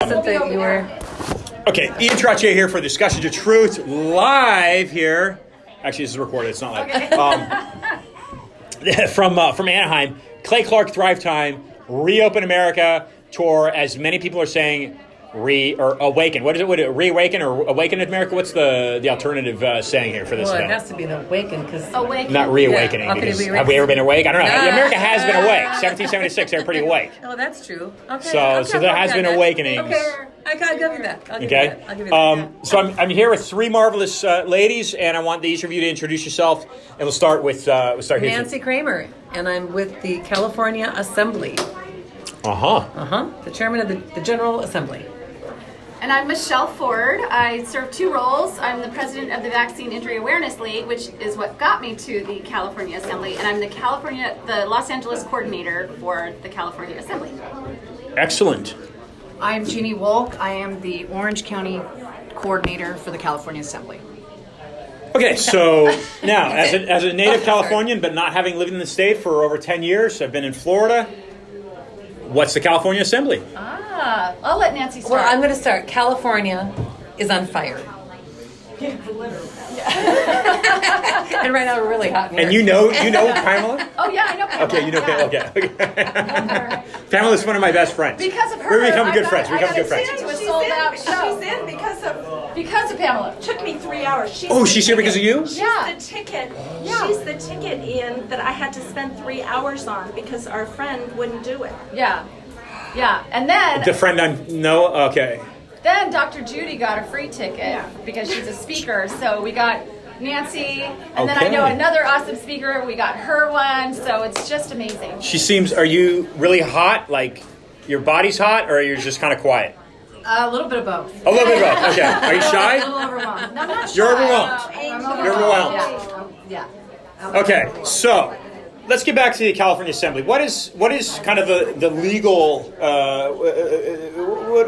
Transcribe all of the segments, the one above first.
said that you were... Okay, Ian Trottier here for Discussions of Truth, live here. Actually, this is recorded. It's not live. From Anaheim, Clay Clark Thrive Time, Reopen America tour. As many people are saying, awaken. What is it? Would it reawaken or awaken America? What's the alternative saying here for this Well, it event? has to be the awaken, because... Awaken. Not reawakening. Yeah. Okay, Because we have we ever been awake? I don't know. Nah. America has been awake. 1776, they were pretty awake. Oh, that's true. Okay. So there has been awakenings. Okay, I'll give you that. I'll give Okay. you that. So I'm here with three marvelous ladies, and I want each of you to introduce yourself. And we'll start here. Nancy Kramer, and I'm with the California Assembly. The chairman of the General Assembly. And I'm Michelle Ford. I serve two roles. I'm the president of the Vaccine Injury Awareness League, which is what got me to the California Assembly, and I'm the Los Angeles coordinator for the California Assembly. Excellent. I'm Jeannie Wolk. I am the Orange County coordinator for the California Assembly. Okay, so now as a native Californian, but not having lived in the state for over 10 years, I've been in Florida. What's the California Assembly? I'll let Nancy start. Well, I'm going to start. California is on fire. And right now we're really hot in here. And you know Pamela? Oh yeah, I know Pamela. Okay, you know Yeah. Pamela. Okay. Pamela's one of my best friends. Because of her, We become good I friends. We got become good friends. to a sold-out show. She's in Because of Pamela. took me 3 hours. She's here because of you? Yeah. The ticket. Yeah. She's the ticket, Ian, that I had to spend 3 hours on because our friend wouldn't do it. Yeah. And then The friend okay. Then Dr. Judy got a free ticket because she's a speaker. So we got Nancy, and then I know Okay. another awesome speaker. We got her one. So it's just amazing. Are you really hot? Like, your body's hot, or you're just kind of quiet? A little bit of both. A little bit of both. Okay. Are you A shy? little overwhelmed. No, I'm not You're shy. overwhelmed. You're overwhelmed. Yeah. Okay, so let's get back to the California Assembly. What is kind of the legal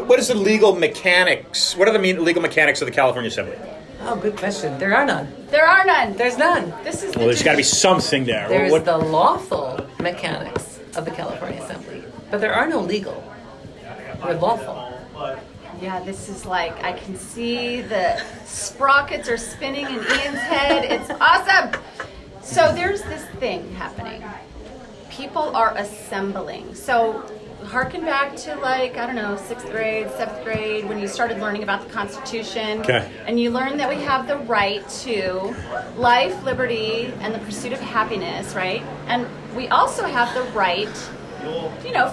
what is the legal mechanics? What are the legal mechanics of the California Assembly? Oh, good question. There are none. There are none. There's none. This is Well, there's got to be something there. There's What- the lawful mechanics of the California Assembly, but there are no legal. We're lawful. Yeah, this is like, I can see the sprockets are spinning in Ian's head. It's awesome. So there's this thing happening. People are assembling. So harken back to 6th grade, 7th grade, when you started learning about the Constitution. Okay. And you learn that we have the right to life, liberty, and the pursuit of happiness, right? And we also have the right,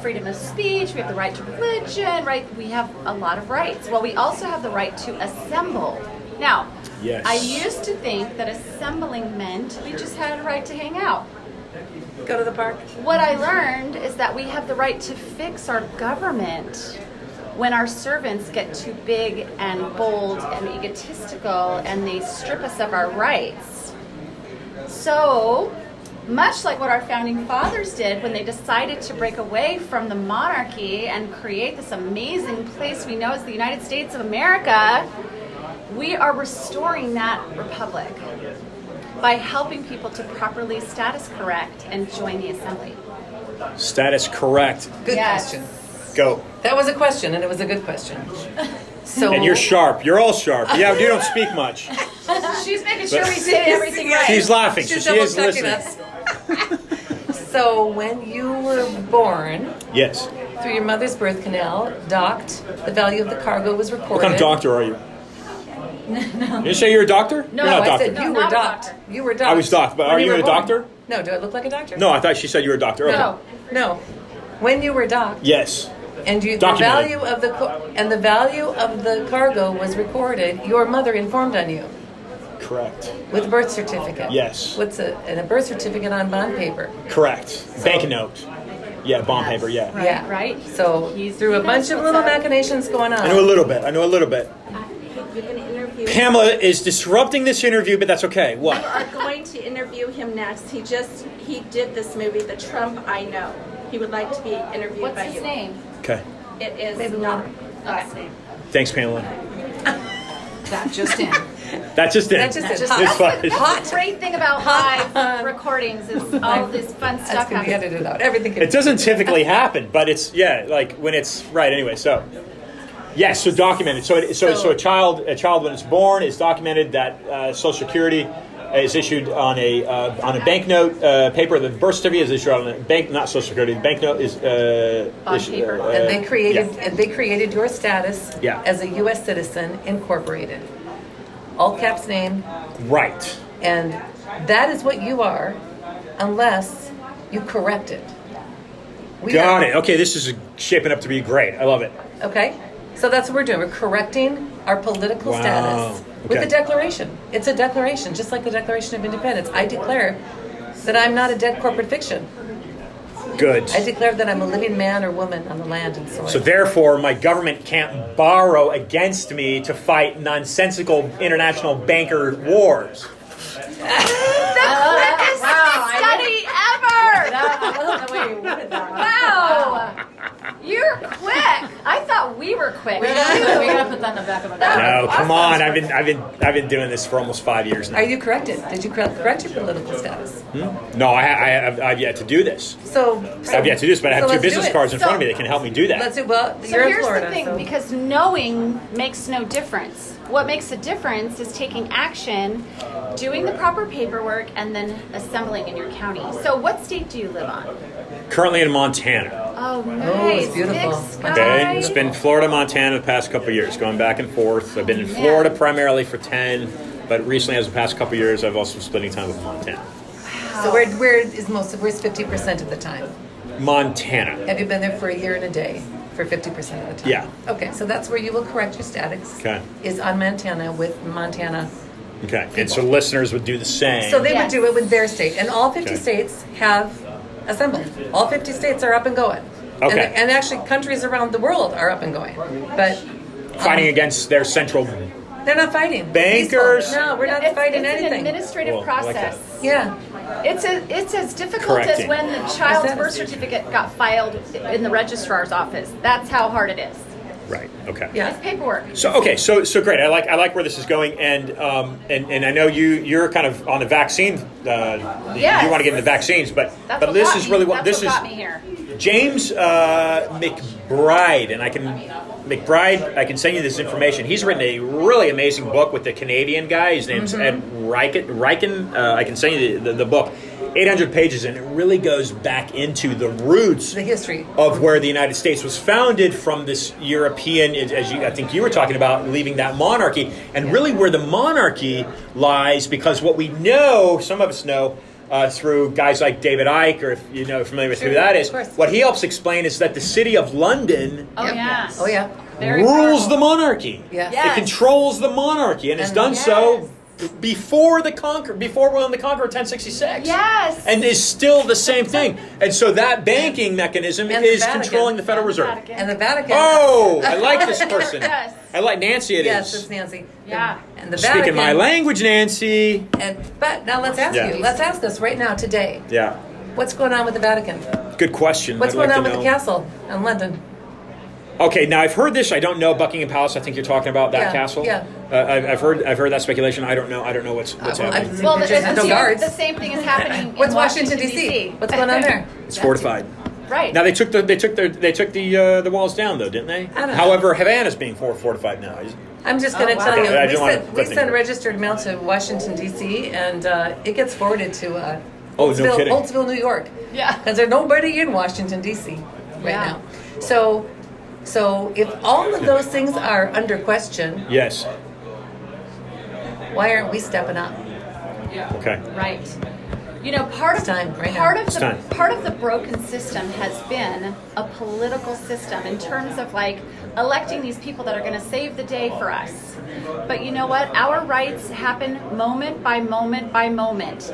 freedom of speech, we have the right to religion, right? We have a lot of rights. Well, we also have the right to assemble. Now, Yes. I used to think that assembling meant we just had a right to hang out. Go to the park. What I learned is that we have the right to fix our government when our servants get too big and bold and egotistical and they strip us of our rights. So, much like what our founding fathers did when they decided to break away from the monarchy and create this amazing place we know as the United States of America, we are restoring that republic by helping people to properly status correct and join the assembly. Status correct. Good Yes. question. Go. That was a question, and it was a good question. So And you're sharp. You're all sharp. Yeah, you don't speak much. She's making sure we say everything right. She's laughing, so She's she is double-checking listening. us. So when you were born, Yes. through your mother's birth canal, docked, the value of the cargo was recorded. What kind of doctor are you? No. Did you say you're a doctor? No, you're not a I doctor. said you No, were not a docked. doctor. You were docked. I was docked, but when are you were a born. doctor? No, do I look like a doctor? No, I thought she said you were a doctor. Okay. No. When you were docked, Yes. and the Documented. value of the value of the cargo was recorded, your mother informed on you Correct. with a birth certificate. Yes. And a birth certificate on bond paper. Correct. Banknote. Yeah, bond paper, yeah. Yeah. Right? So through a bunch of little machinations going on. I know a little bit. You're going to interview Pamela is disrupting this interview, but that's okay. What? We are going to interview him next. He did this movie, The Trump I Know. He would like to be interviewed What's by his you. name? Okay. It is Last name. Thanks, Pamela. That just in. That's just it. That's just it. It's Hot. fine. The great thing about live recordings is all this fun That's stuff going to be happens. edited out. Everything can It doesn't typically happen, but it's, like when it's, right, anyway, so. Yes, so documented. So a child when it's born is documented that Social Security is issued on a banknote paper. The birth certificate is issued on a bank, not Social Security. The banknote is paper. And they created your status Yeah. as a U.S. citizen, incorporated, all caps name, right. and that is what you are, unless you correct it. Got it. Okay, this is shaping up to be great. I love it. Okay, so that's what we're doing. We're correcting our political Wow. status with Okay. the Declaration. It's a declaration, just like the Declaration of Independence. I declare that I'm not a dead corporate fiction. Good. I declare that I'm a living man or woman on the land and soil. So therefore, my government can't borrow against me to fight nonsensical international banker wars. Quickest study ever! I love the way you worded that. Wow! You're quick. I thought we were quick. We gotta put that in the back of my book. No, come on! I've been doing this for almost 5 years now. Are you corrected? Did you correct your political status? No, I've yet to do this. So I've yet to do this, but I have so two let's do business it. cards in front of me that can help me do that. Let's do well. So You're in here's Florida, the thing, so- because knowing makes no difference. What makes a difference is taking action, doing the proper paperwork, and then assembling in your county. So what state do you live on? Currently in Montana. Oh, nice. it's beautiful. Big sky. Okay, it's been Florida, Montana the past couple of years, going back and forth. I've been in Florida primarily for 10, but recently, as the past couple of years, I've also been spending time with Montana. So where's 50% of the time? Montana. Have you been there for a year and a day for 50% of the time? Yeah. Okay, so that's where you will correct your status. Okay. Is on Montana with Montana. Okay, and so listeners would do the same. So they Yes. would do it with their state, and all 50 Okay. states have assembled. All 50 states are up and going. Okay. And actually, countries around the world are up and going, but Fighting against their central. they're not fighting. Bankers? Peaceful. No, we're not It's fighting an anything. administrative Well, I like process. Yeah. It's as difficult Correcting. as when the child's Is that- birth certificate got filed in the registrar's office. That's how hard it is. Right. Okay. Yeah. It's paperwork. So great. I like where this is going, and I know you're kind of on the vaccine. Yes. You want to get into vaccines, but That's but what this got is me. really what That's this what is. got me here. James McBride, and I can send you this information. He's written a really amazing book with the Canadian guy. His name's Ed Reichen. I can send you the book. 800 pages, and it really goes back into the roots The history. of where the United States was founded from this European, I think you were talking about, leaving that monarchy, and really where the monarchy lies, because what we know, some of us know, through guys like David Icke, or if you know familiar with who that is, of course. what he helps explain is that the city of London Oh Yep. yeah. Oh yeah. Very rules powerful. the monarchy. Yes. Yes. It controls the monarchy, and has And- done Yes. so before William the Conqueror, 1066. Yes. And is still the same thing. And so that banking mechanism And the is Vatican. controlling the Federal Reserve. Vatican. And the Vatican. Oh, I like this person. Yes. I like Nancy. It is. Yes, it's Nancy. Yeah. And the Vatican. Speaking my language, Nancy. But now let's ask Yeah. you. Let's ask us right now, today. Yeah. What's going on with the Vatican? Good question. What's I'd going like on to with the know. castle in London? Okay, now I've heard this. I don't know Buckingham Palace. I think you're talking about that Yeah, castle. yeah. I've heard that speculation. I don't know what's happening. Well, There's no guards. the same thing is happening What's in Washington D.C.? What's going on there? It's fortified. Right. Now they took the walls down though, didn't they? I don't know. However, Havana's being fortified now. I'm just going to Oh, tell wow. you, Okay, I we didn't want send, to we put send things- registered mail to Washington, D.C., and it gets forwarded to Oh, no kidding. Holtzville, New York. Yeah. Because there's nobody in Washington, D.C. right Yeah. now. So if all of those things are under question, Yes. why aren't we stepping up? Okay. Right. You know, part It's time, right now. part of It's time. part of the broken system has been a political system in terms of like electing these people that are going to save the day for us. But you know what? Our rights happen moment by moment by moment.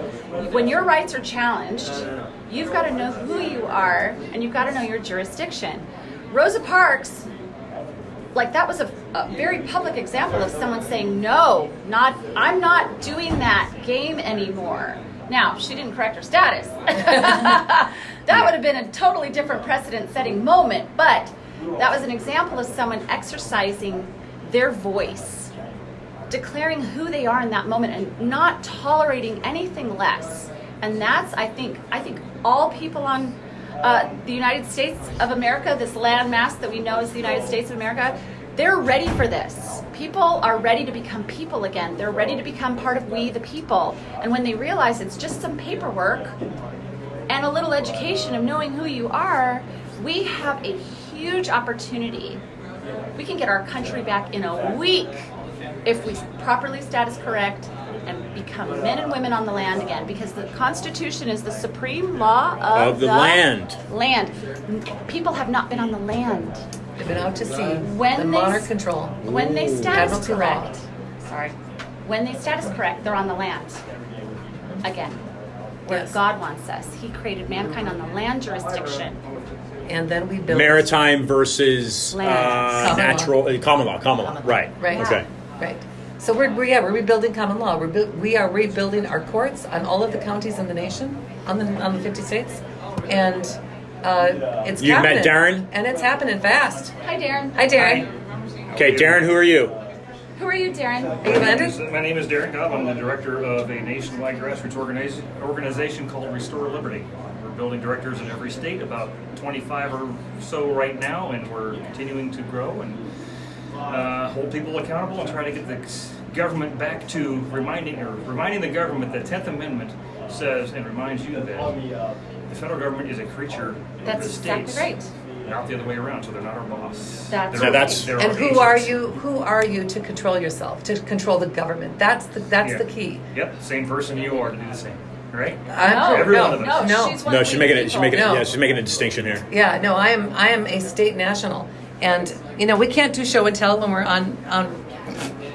When your rights are challenged, you've got to know who you are and you've got to know your jurisdiction. Rosa Parks, like that was a very public example of someone saying, no, I'm not doing that game anymore. Now, she didn't correct her status. That would have been a totally different precedent-setting moment, but that was an example of someone exercising their voice, declaring who they are in that moment and not tolerating anything less. And that's, I think all people on the United States of America, this landmass that we know as the United States of America, they're ready for this. People are ready to become people again. They're ready to become part of we the people. And when they realize it's just some paperwork and a little education of knowing who you are, we have a huge opportunity. We can get our country back in a week if we properly status correct and become men and women on the land again, because the Constitution is the supreme law of the land. People have not been on the land. They've been out to sea. When the they monarch s- control. When they status Admiralty law. correct, sorry, when they status correct, they're on the land again, where Yes. God wants us. He created mankind on the land jurisdiction. And then we build Maritime versus Land. Common natural common law. Right. Right. Okay. Right. So we're rebuilding common law. We are rebuilding our courts on all of the counties in the nation, on the 50 states, and it's You've happening. met Darren? And it's happening fast. Hi, Darren. Hi, Darren. Okay, Darren, who are you? Who are you, Darren? Are you Andrew? My name is Derek Cobb. I'm the director of a nationwide grassroots organization called Restore Liberty. We're building directors in every state, about 25 or so right now, and we're continuing to grow and hold people accountable and try to get the government back to reminding the government that 10th Amendment says and reminds you that the federal government is a creature of That's the states, exactly right. not the other way around. So they're not our boss. That's They're- right. they're And our who are agents. you? Who are you to control yourself? To control the government? That's the Yeah. key. Yep, same person you are to do the same, right? No, Every no, one of us. no, no. she's one No, of she's the making it. people. She's making it. No. Yeah, she's making a distinction here. Yeah, no, I am a state national, and we can't do show and tell when we're on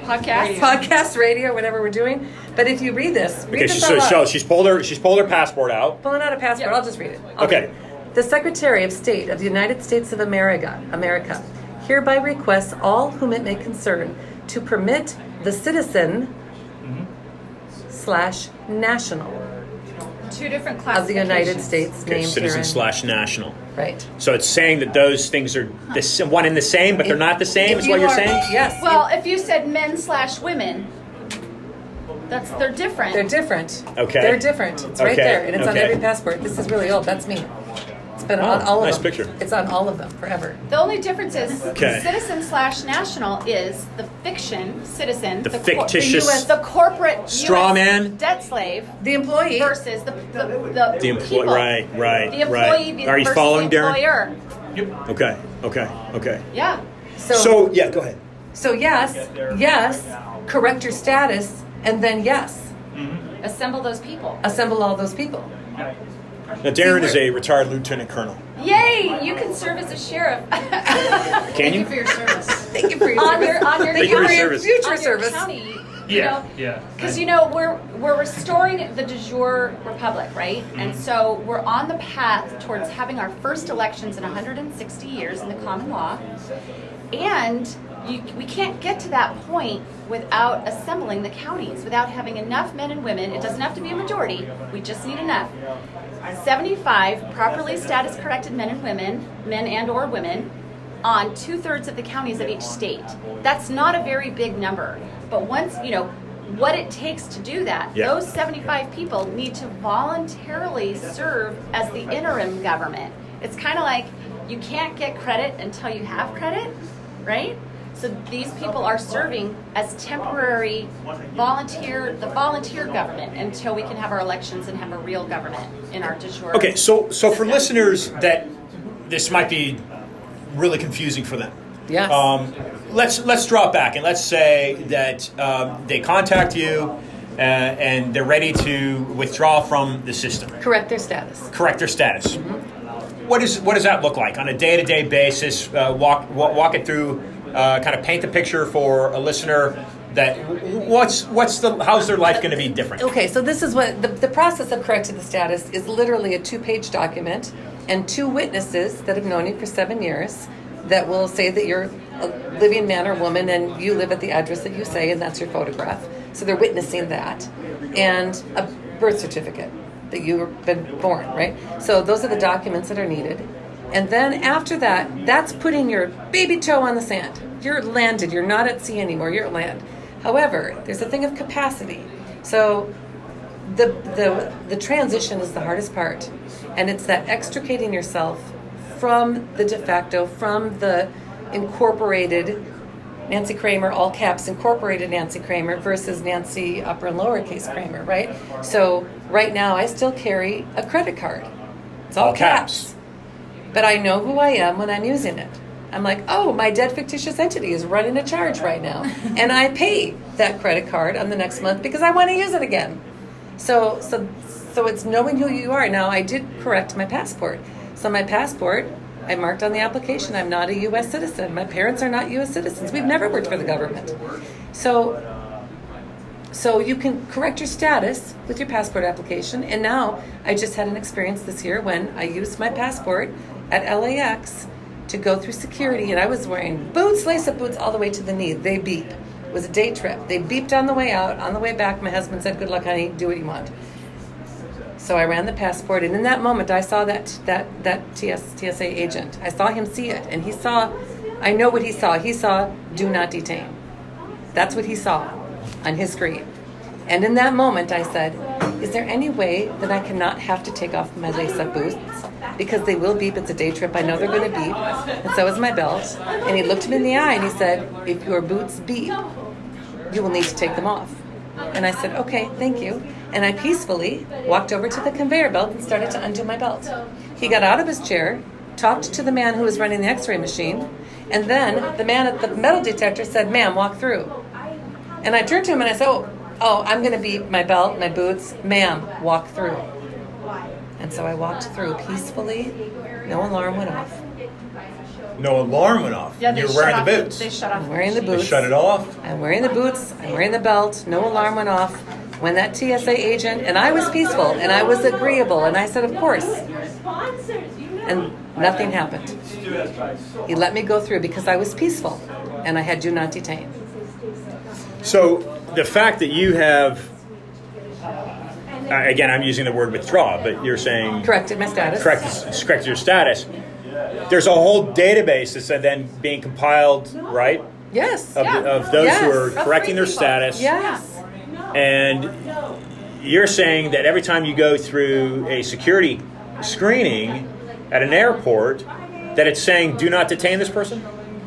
podcast radio, whatever we're doing. But if you read this, Okay, this out loud. so she's pulled her passport out. Pulling out a passport. Yep. I'll just read it. Okay. The Secretary of State of the United States of America hereby requests all whom it may concern to permit the citizen / national Two different of the United classifications. States Okay, named citizen herein. / national. Right. So it's saying that those things are one and the same, but they're not the same. If Is what you you're are- saying? Yes. Well, if you said men / women, they're different. They're different. Okay. They're different. It's right Okay. there, and it's on Okay. every passport. This is really old. That's me. It's been Oh, on all of nice them. picture. It's on all of them forever. The only difference is Okay. citizen / national is the fiction citizen, The cor- fictitious the US, the corporate straw US man? debt slave The employee. versus the The employee. people. Right. The employee Are you versus following, the Darren? employer. Okay. Yeah. So yeah, go ahead. So yes, correct your status, and then yes, Assemble those people. assemble all those people. Now Darren is a retired lieutenant colonel. Yay! You can serve as a sheriff. Can Thank you? you for your service. Thank you for your on service. your Thank you for for your your service. future on your service. county. Yeah, yeah. Because we're restoring the de jure republic, right? And so we're on the path towards having our first elections in 160 years in the common law, and we can't get to that point without assembling the counties, without having enough men and women. It doesn't have to be a majority. We just need enough. 75 properly status corrected men and women, men and or women, on 2/3 of the counties of each state. That's not a very big number, but once what it takes to do that, Yeah. those 75 people need to voluntarily serve as the interim government. It's kind of like you can't get credit until you have credit, right? So these people are serving as temporary volunteer government until we can have our elections and have a real government in our de jure. Okay, so for listeners that this might be really confusing for them. Yes. Let's drop back and let's say that they contact you and they're ready to withdraw from the system, Correct their status. correct their status. What does that look like on a day-to-day basis? Walk it through, kind of paint the picture for a listener that how's their life going to be different? Okay, so this is what the process of correcting the status is. Literally a 2-page document and 2 witnesses that have known you for 7 years that will say that you're a living man or woman and you live at the address that you say, and that's your photograph. So they're witnessing that, and a birth certificate that you've been born, right? So those are the documents that are needed. And then after that, that's putting your baby toe on the sand. You're landed. You're not at sea anymore. You're at land. However, there's a thing of capacity. So the transition is the hardest part, and it's that extricating yourself from the de facto, from the incorporated Nancy Kramer, all caps, incorporated Nancy Kramer versus Nancy upper and lowercase Kramer, right? So right now I still carry a credit card. It's all All caps. caps. But I know who I am when I'm using it. I'm like, oh, my dead fictitious entity is running a charge right now. And I pay that credit card on the next month because I want to use it again. So it's knowing who you are. Now, I did correct my passport. So my passport, I marked on the application, I'm not a U.S. citizen. My parents are not U.S. citizens. We've never worked for the government. So you can correct your status with your passport application. And now I just had an experience this year when I used my passport at LAX to go through security, and I was wearing boots, lace-up boots, all the way to the knee. They beep. It was a day trip. They beeped on the way out. On the way back, my husband said, "Good luck, honey. Do what you want." So I ran the passport, and in that moment, I saw that TSA agent. I saw him see it, and he saw. I know what he saw. He saw "Do not detain." That's what he saw on his screen. And in that moment, I said, "Is there any way that I cannot have to take off my lace-up boots? Because they will beep. It's a day trip. I know they're going to beep. And so is my belt." And he looked me in the eye and he said, "If your boots beep, you will need to take them off." And I said, "Okay, thank you." And I peacefully walked over to the conveyor belt and started to undo my belt. He got out of his chair, talked to the man who was running the x-ray machine, and then the man at the metal detector said, "Ma'am, walk through." And I turned to him and I said, oh, I'm going to beep my belt, my boots. "Ma'am, walk through." And so I walked through peacefully. No alarm went off. No alarm went off. Yeah, they You're shut wearing off, the boots. They shut off. I'm wearing the They boots. shut it off. I'm wearing the boots. I'm wearing the belt. No alarm went off. When that TSA agent, and I was peaceful, and I was agreeable, and I said, "Of course." And nothing happened. He let me go through because I was peaceful, and I had "Do not detain." So the fact that you have, again, I'm using the word withdraw, but you're saying Corrected my status. correct your status. There's a whole database that's then being compiled, right? Yes. Of those Yes. who are Of correcting their free people. status. Yes. And you're saying that every time you go through a security screening at an airport, that it's saying "Do not detain this person"?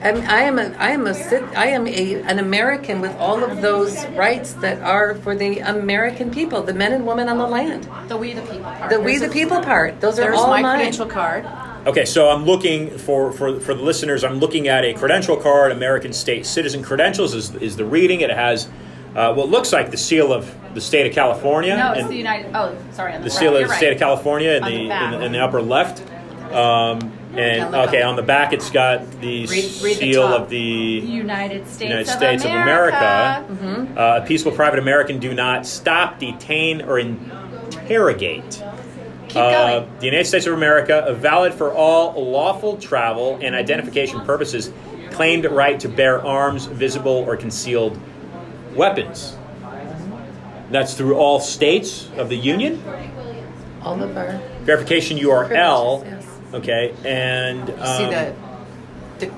I am an American with all of those rights that are for the American people, the men and women on the land. The we the people part. The we the people part. Those are There's all my mine. credential card. Okay, so I'm looking for the listeners. I'm looking at a credential card. American State Citizen Credentials is the reading. It has what looks like the seal of the state of California. No, it's and the United. Oh, sorry. On the the front. seal of You're the state right. of California in On the back. in the upper left. And look okay, up. on the back it's got the Read the seal top. of the United States, United States of America. A peaceful private American do not stop, detain, or interrogate. Keep going. The United States of America, a valid for all lawful travel and identification purposes, claimed right to bear arms, visible or concealed weapons. That's through all states of the Union. All of our Verification URL. privileges, yes. Okay, and See the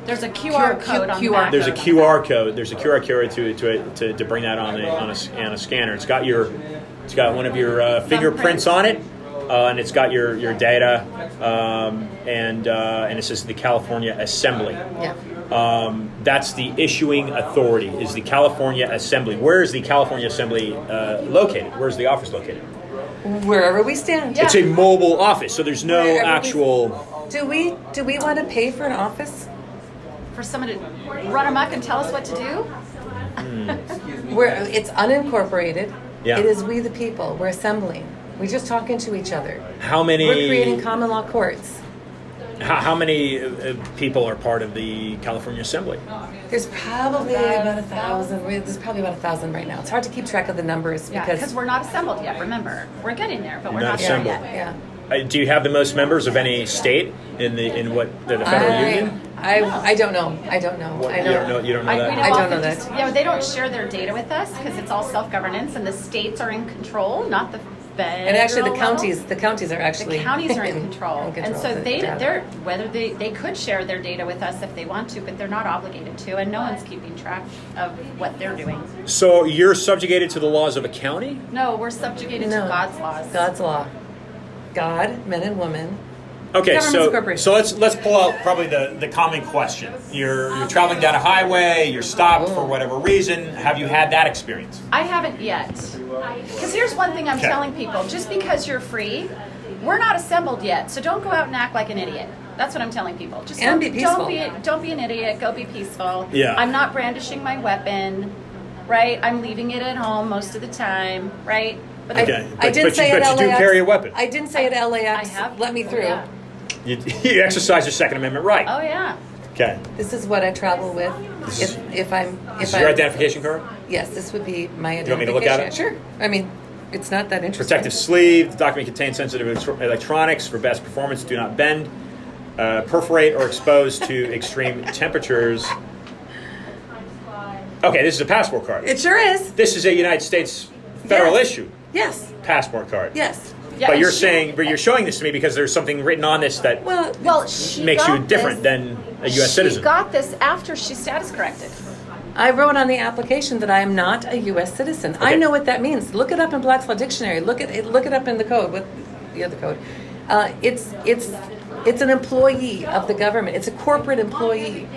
There's a QR code on the QR back. there's a QR code. There's a QR code to bring that on a scanner. It's got one of your fingerprints on it, and it's got your data, and it says the California Assembly. Yeah. That's the issuing authority. Is the California Assembly? Where is the California Assembly located? Where's the office located? Wherever we stand. Yeah. It's a mobile office, so there's no Wherever we- actual. Do we want to pay for an office? For someone to run amok and tell us what to do. It's unincorporated. Yeah. It is we the people. We're assembling. We're just talking to each other. How many? We're creating common law courts. How many people are part of the California Assembly? There's probably about 1,000. There's probably about 1,000 right now. It's hard to keep track of the numbers Yeah, because because we're not assembled yet. Remember, we're getting there, but we're Not not there assembled. yet. yeah. Do you have the most members of any state in the federal union? I don't know. I don't know. What, I you don't know. You don't know We that. know I all don't know 50 that. Yeah, but they don't share their data with us because it's all self-governance, and the states are in control, not the federal. And actually, the level. counties are actually The counties are in control, in and so of the they data. they're whether they could share their data with us if they want to, but they're not obligated to, and no one's keeping track of what they're doing. So you're subjugated to the laws of a county? No, we're subjugated No. to God's laws. God's law. God, men and women, Okay, Government's a corporation. so let's pull out probably the common question. You're traveling down a highway, you're stopped for whatever reason. Have you had that experience? I haven't yet. Because here's one thing I'm Okay. telling people: just because you're free, we're not assembled yet. So don't go out and act like an idiot. That's what I'm telling people. Just And don't, be peaceful. Don't be an idiot. Go be peaceful. Yeah. I'm not brandishing my weapon, right? I'm leaving it at home most of the time, right? But Okay. I didn't but say you, at but you do LAX. carry a weapon. I didn't say at LAX. I have. Let me through. Yeah. You exercise your Second Amendment right. Oh yeah. Okay. This is what I travel with. This is- If I'm, This if is your I'm, identification card? yes, this would be my identification. You want me to look at it? Sure. I mean, it's not that interesting. Protective sleeve. The document contains sensitive electronics for best performance. Do not bend, perforate, or expose to extreme temperatures. Okay, this is a passport card. It sure is. This is a United States federal Yes. issue Yes. passport card. Yes. Yeah, But and you're she- saying, but you're showing this to me because there's something written on this that Well, she makes you got different this- than a U.S. citizen. She got this after she status corrected. I wrote on the application that I am not a U.S. citizen. I Okay. know what that means. Look it up in Black's Law Dictionary. Look it up in the code. What the other code? It's an employee of the government. It's a corporate employee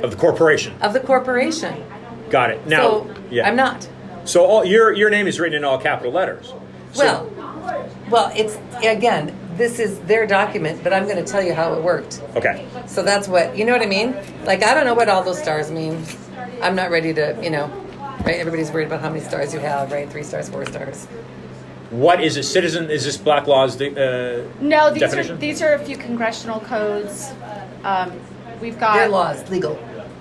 Of the corporation. of the corporation. Got it. Now, So yeah. I'm not. So all, your name is written in all capital letters. So, Well, it's again. This is their document, but I'm going to tell you how it worked. okay. So that's what, you know what I mean? Like, I don't know what all those stars mean. I'm not ready to, right? Everybody's worried about how many stars you have, right? 3 stars, 4 stars. What is a citizen? Is this Black Law's No, definition? these are a few congressional codes. We've got Their laws, legal.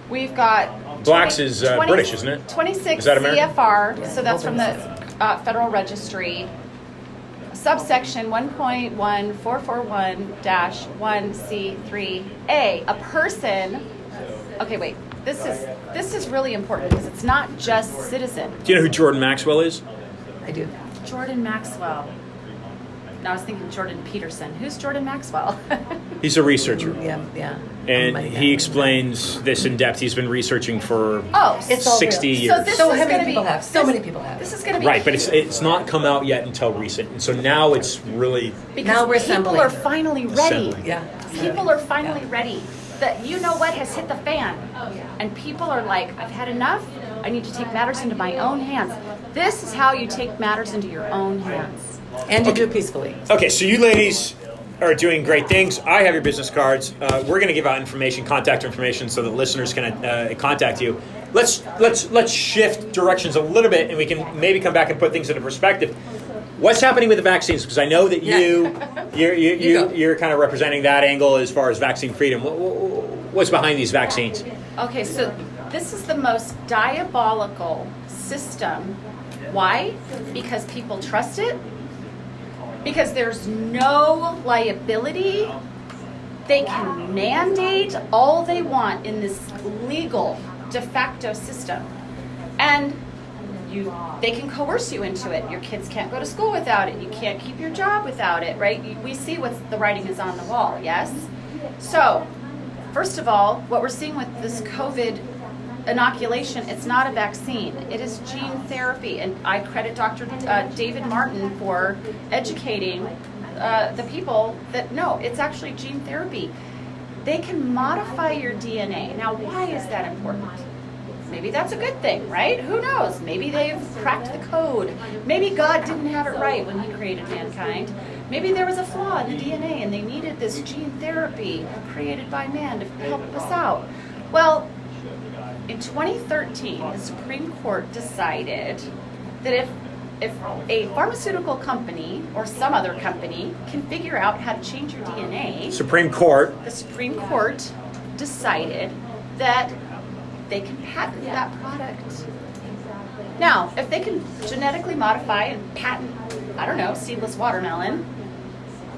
We've got Black's is British, isn't it? 26 Is that American? CFR, Yeah, so that's from the Federal Registry. Subsection 1.1441-1C3A. A person. Okay, wait. This is really important because it's not just citizen. Do you know who Jordan Maxwell is? I do. Jordan Maxwell. No, I was thinking Jordan Peterson. Who's Jordan Maxwell? He's a researcher. Yeah. And Oh my he God. explains this in depth. He's been researching for Oh, It's all 60 real. years. So this So is how many gonna people be, have? So many people have. This is going to be Right, but it's not come out yet until recent. And so now it's really because Now we're people assembling. are finally ready. Assembling. Yeah. People are finally ready. That you know what has hit the fan, and people are like, I've had enough. I need to take matters into my own hands. This is how you take matters into your own hands. And you do it peacefully. Okay, so you ladies are doing great things. I have your business cards. We're going to give out information, contact information, so that listeners can contact you. Let's shift directions a little bit, and we can maybe come back and put things into perspective. What's happening with the vaccines? Because I know that You go. you're kind of representing that angle as far as vaccine freedom. What's behind these vaccines? Okay, so this is the most diabolical system. Why? Because people trust it. Because there's no liability. They can mandate all they want in this legal de facto system. And they can coerce you into it. Your kids can't go to school without it. You can't keep your job without it, right? We see what the writing is on the wall, yes? So, first of all, what we're seeing with this COVID inoculation, it's not a vaccine. It is gene therapy. And I credit Dr. David Martin for educating the people that no, it's actually gene therapy. They can modify your DNA. Now, why is that important? Maybe that's a good thing, right? Who knows? Maybe they've cracked the code. Maybe God didn't have it right when he created mankind. Maybe there was a flaw in the DNA and they needed this gene therapy created by man to help us out. Well, in 2013, the Supreme Court decided that if a pharmaceutical company or some other company can figure out how to change your DNA, Supreme Court. the Supreme Court decided that they can patent that product. Now, if they can genetically modify and patent, I don't know, seedless watermelon,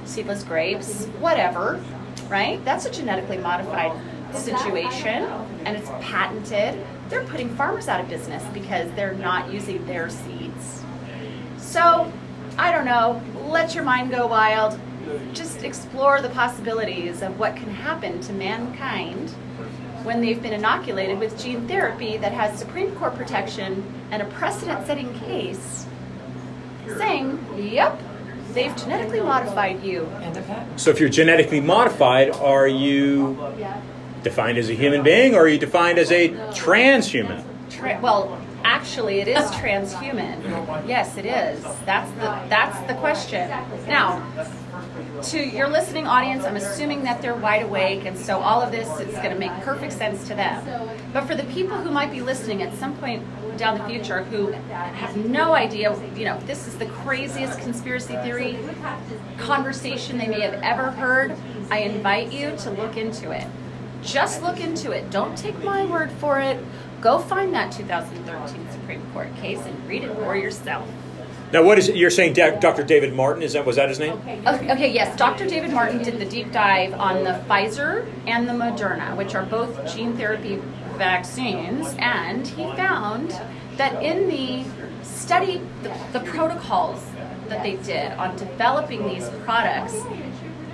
seedless grapes, whatever, right? That's a genetically modified situation, and it's patented. They're putting farmers out of business because they're not using their seeds. So, I don't know, let your mind go wild. Just explore the possibilities of what can happen to mankind when they've been inoculated with gene therapy that has Supreme Court protection and a precedent-setting case saying, yep, they've genetically modified you. And a patent. So if you're genetically modified, are you defined as a human being, or are you defined as a transhuman? Well, actually, it is transhuman. Yes, it is. That's the question. Now, to your listening audience, I'm assuming that they're wide awake, and so all of this is going to make perfect sense to them. But for the people who might be listening at some point down the future who have no idea, this is the craziest conspiracy theory conversation they may have ever heard, I invite you to look into it. Just look into it. Don't take my word for it. Go find that 2013 Supreme Court case and read it for yourself. Now, what is it? You're saying Dr. David Martin? Was that his name? Okay, yes. Dr. David Martin did the deep dive on the Pfizer and the Moderna, which are both gene therapy vaccines, and he found that in the study, the protocols that they did on developing these products,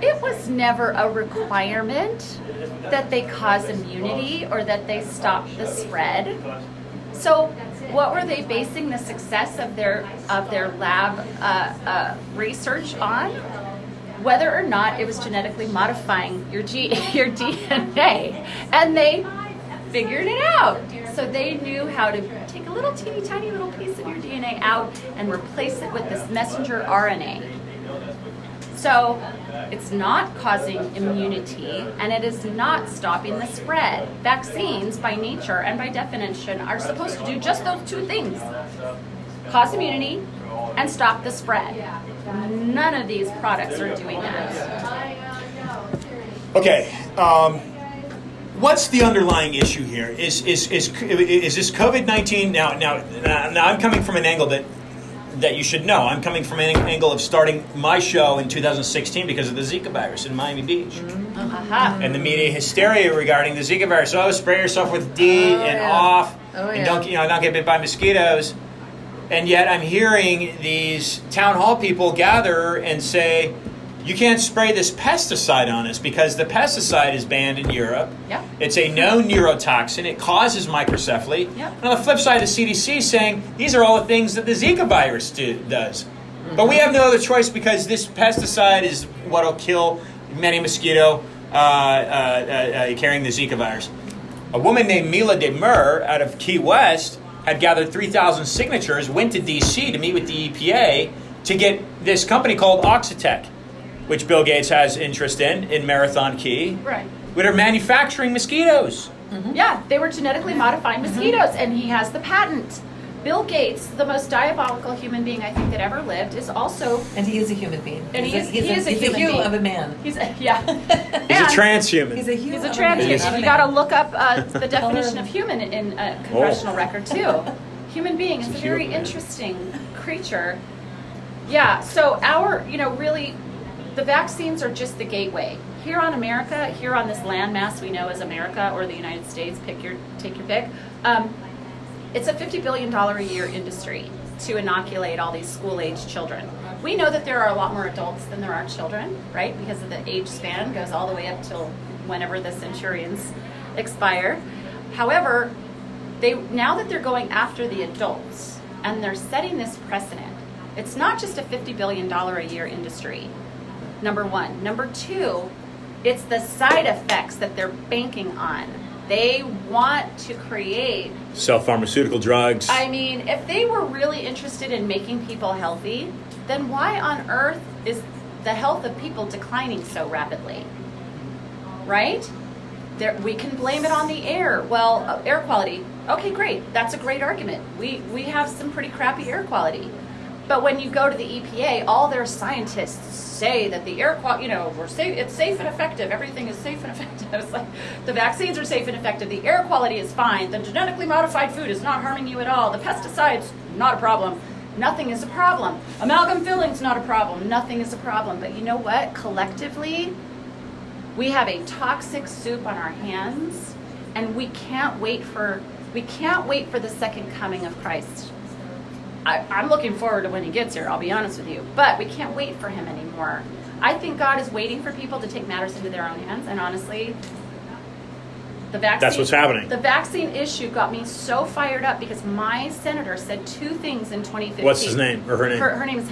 it was never a requirement that they cause immunity or that they stop the spread. So what were they basing the success of their lab research on? Whether or not it was genetically modifying your DNA. And they figured it out. So they knew how to take a little teeny tiny little piece of your DNA out and replace it with this messenger RNA. So it's not causing immunity, and it is not stopping the spread. Vaccines, by nature and by definition, are supposed to do just those two things: cause immunity and stop the spread. None of these products are doing that. Okay. What's the underlying issue here? Is this COVID-19 now? I'm coming from an angle that you should know. I'm coming from an angle of starting my show in 2016 because of the Zika virus in Miami Beach. And the media hysteria regarding the Zika virus. Oh, spray yourself with DEET and off, and don't get bit by mosquitoes. And yet I'm hearing these town hall people gather and say, you can't spray this pesticide on us because the pesticide is banned in Europe. Yep. It's a known neurotoxin. It causes microcephaly. Yep. And on the flip side, the CDC is saying these are all the things that the Zika virus does. But we have no other choice because this pesticide is what will kill many mosquito carrying the Zika virus. A woman named Mila Demur out of Key West had gathered 3,000 signatures, went to D.C. to meet with the EPA to get this company called Oxitec, which Bill Gates has interest in Marathon Key, Right. which are manufacturing mosquitoes. Yeah, they were genetically modifying mosquitoes, and he has the patent. Bill Gates, the most diabolical human being I think that ever lived, is also... And he is a human being. And he is a he's human a hue being. of a man. He's a transhuman. He's a transhuman. He's a hue He's a of transhuman. man. You got to look up the definition of human in a congressional record too. Human being is a very interesting creature. Yeah. So really, the vaccines are just the gateway. Here on America, here on this landmass we know as America or the United States, take your pick. It's a $50 billion a year industry to inoculate all these school-age children. We know that there are a lot more adults than there are children, right? Because of the age span goes all the way up till whenever the centurions expire. However, now that they're going after the adults and they're setting this precedent, it's not just a $50 billion a year industry, number one. Number two, it's the side effects that they're banking on. They want to create... Self-pharmaceutical drugs. I mean, if they were really interested in making people healthy, then why on earth is the health of people declining so rapidly? Right? We can blame it on the air. Well, air quality. Okay, great. That's a great argument. We have some pretty crappy air quality. But when you go to the EPA, all their scientists say that the air quality, we're safe, it's safe and effective. Everything is safe and effective. It's like the vaccines are safe and effective. The air quality is fine. The genetically modified food is not harming you at all. The pesticides, not a problem. Nothing is a problem. Amalgam filling's not a problem. Nothing is a problem. But you know what? Collectively, we have a toxic soup on our hands, and we can't wait for the second coming of Christ. I'm looking forward to when he gets here, I'll be honest with you. But we can't wait for him anymore. I think God is waiting for people to take matters into their own hands. And honestly, the vaccine... That's what's happening. The vaccine issue got me so fired up because my senator said two things in 2015. What's his name or her name? Her name is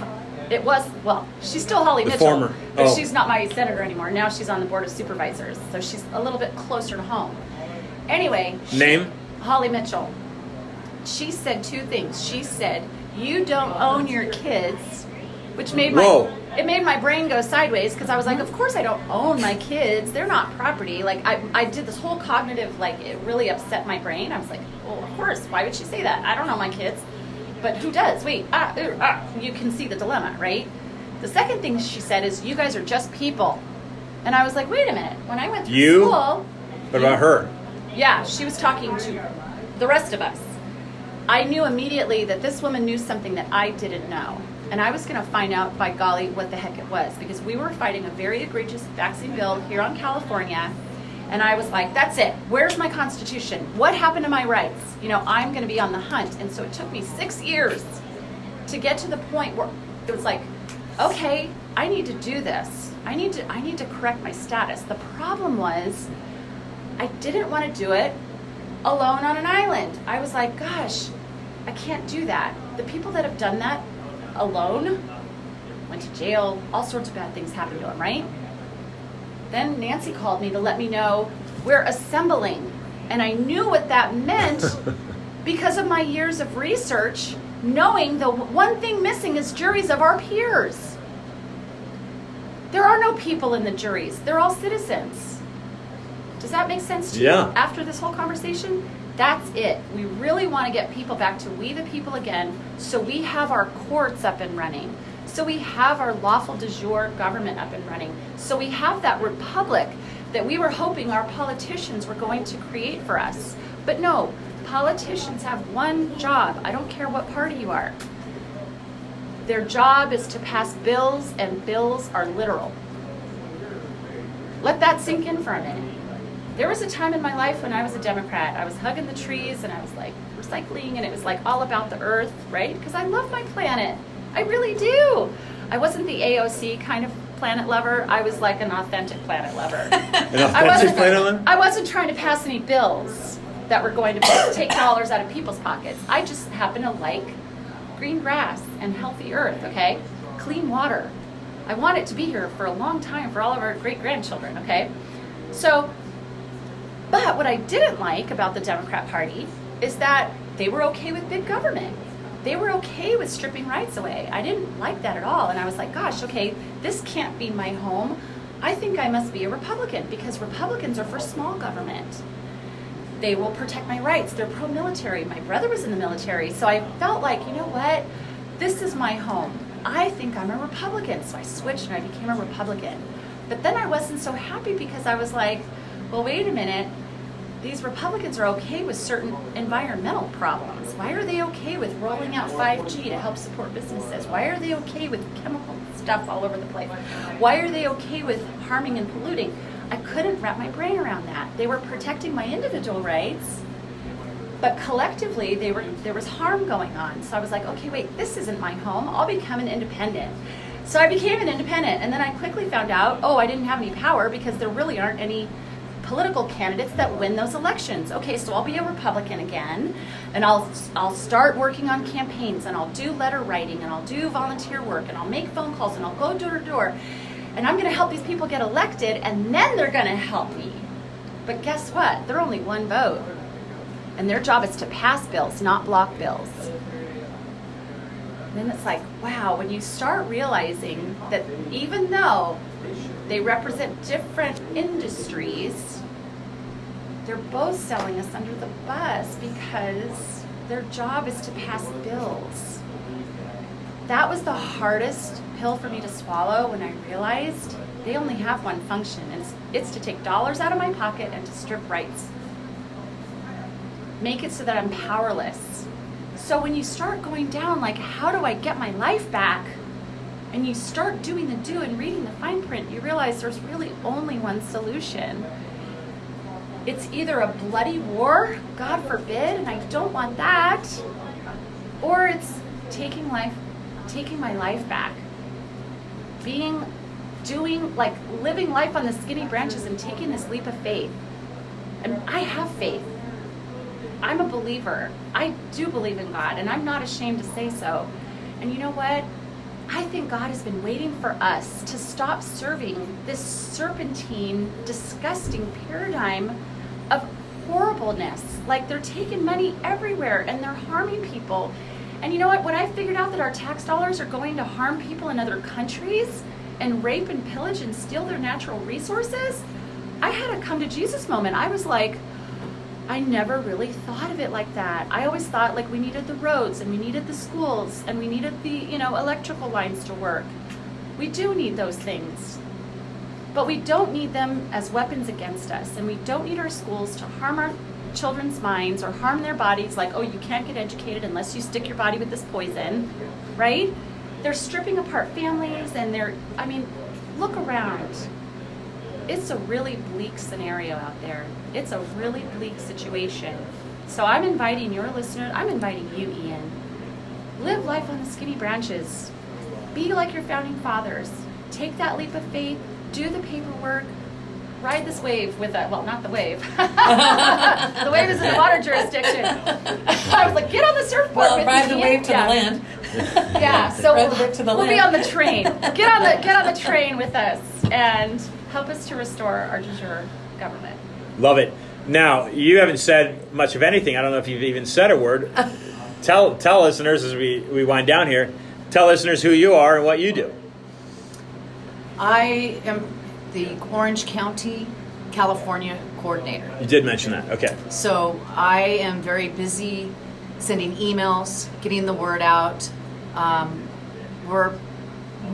It was, well, she's still Holly The Mitchell, former. but Oh. she's not my senator anymore. Now she's on the Board of Supervisors, so she's a little bit closer to home. Anyway. Name? Holly Mitchell. She said two things. She said, you don't own your kids, which made Whoa. it made my brain go sideways because I was like, of course I don't own my kids. They're not property. Like I did this whole cognitive, like it really upset my brain. I was like, well, of course. Why would she say that? I don't own my kids. But who does? Wait, you can see the dilemma, right? The second thing she said is, you guys are just people. And I was like, wait a minute. When I went through You? school. What about her? Yeah, she was talking to the rest of us. I knew immediately that this woman knew something that I didn't know. And I was going to find out, by golly, what the heck it was. Because we were fighting a very egregious vaccine bill here on California. And I was like, that's it. Where's my Constitution? What happened to my rights? You know, I'm going to be on the hunt. And so it took me 6 years to get to the point where it was like, okay, I need to do this. I need to correct my status. The problem was, I didn't want to do it alone on an island. I was like, gosh, I can't do that. The people that have done that alone went to jail. All sorts of bad things happened to them, right? Then Nancy called me to let me know we're assembling. And I knew what that meant because of my years of research, knowing the one thing missing is juries of our peers. There are no people in the juries. They're all citizens. Does that make sense to you after this whole conversation? That's it. We really want to get people back to we the people again, so we have our courts up and running. So we have our lawful de jure government up and running. So we have that republic that we were hoping our politicians were going to create for us. But no, politicians have one job. I don't care what party you are. Their job is to pass bills, and bills are literal. Let that sink in for a minute. There was a time in my life when I was a Democrat. I was hugging the trees and I was like recycling, and it was like all about the earth, right? Because I love my planet. I really do. I wasn't the AOC kind of planet lover. I was like an authentic planet lover. I wasn't trying to pass any bills that were going to take dollars out of people's pockets. I just happen to like green grass and healthy earth, okay? Clean water. I want it to be here for a long time for all of our great-grandchildren, okay? So, but what I didn't like about the Democrat Party is that they were okay with big government. They were okay with stripping rights away. I didn't like that at all. And I was like, gosh, okay, this can't be my home. I think I must be a Republican because Republicans are for small government. They will protect my rights. They're pro-military. My brother was in the military. So I felt like, you know what? This is my home. I think I'm a Republican. So I switched and I became a Republican. But then I wasn't so happy because I was like, well, wait a minute. These Republicans are okay with certain environmental problems. Why are they okay with rolling out 5G to help support businesses? Why are they okay with chemical stuff all over the place? Why are they okay with harming and polluting? I couldn't wrap my brain around that. They were protecting my individual rights, but collectively there was harm going on. So I was like, okay, wait, this isn't my home. I'll become an independent. So I became an independent, and then I quickly found out, oh, I didn't have any power because there really aren't any political candidates that win those elections. Okay, so I'll be a Republican again, and I'll start working on campaigns, and I'll do letter writing, and I'll do volunteer work, and I'll make phone calls, and I'll go door to door, and I'm going to help these people get elected, and then they're going to help me. But guess what? They're only one vote, and their job is to pass bills, not block bills. And then it's like, wow, when you start realizing that even though they represent different industries, they're both selling us under the bus because their job is to pass bills. That was the hardest pill for me to swallow when I realized they only have one function, and it's to take dollars out of my pocket and to strip rights. Make it so that I'm powerless. So when you start going down, like, how do I get my life back? And you start doing the do and reading the fine print, you realize there's really only one solution. It's either a bloody war, God forbid, and I don't want that, or it's taking my life back. Living life on the skinny branches and taking this leap of faith. And I have faith. I'm a believer. I do believe in God, and I'm not ashamed to say so. And you know what? I think God has been waiting for us to stop serving this serpentine, disgusting paradigm of horribleness. Like, they're taking money everywhere and they're harming people. And you know what? When I figured out that our tax dollars are going to harm people in other countries and rape and pillage and steal their natural resources, I had a come to Jesus moment. I was like, I never really thought of it like that. I always thought like we needed the roads and we needed the schools and we needed the, electrical lines to work. We do need those things. But we don't need them as weapons against us. And we don't need our schools to harm our children's minds or harm their bodies like, oh, you can't get educated unless you stick your body with this poison, right? They're stripping apart families and look around. It's a really bleak scenario out there. It's a really bleak situation. So I'm inviting your listeners, I'm inviting you, Ian. Live life on the skinny branches. Be like your founding fathers. Take that leap of faith, do the paperwork, ride this wave with a, well, not the wave. The wave is in the water jurisdiction. I was like, get on the surfboard Well, with ride me, the Ian. wave to the land. Yeah, so Ride the wave to the we'll be land. on the train. Get on the train with us and help us to restore our de jure government. Love it. Now, you haven't said much of anything. I don't know if you've even said a word. Tell listeners as we wind down here, tell listeners who you are and what you do. I am the Orange County, California coordinator. You did mention that. Okay. So I am very busy sending emails, getting the word out. We're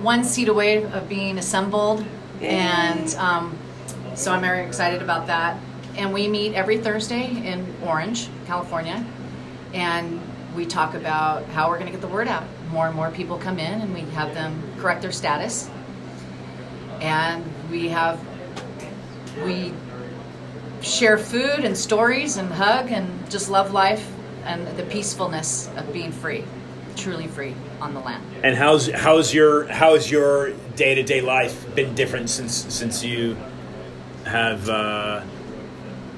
one seat away of being assembled, and so I'm very excited about that. And we meet every Thursday in Orange, California, and we talk about how we're going to get the word out. More and more people come in, and we have them correct their status. And we share food and stories and hug and just love life and the peacefulness of being free, truly free on the land. And how's your day-to-day life been different since you have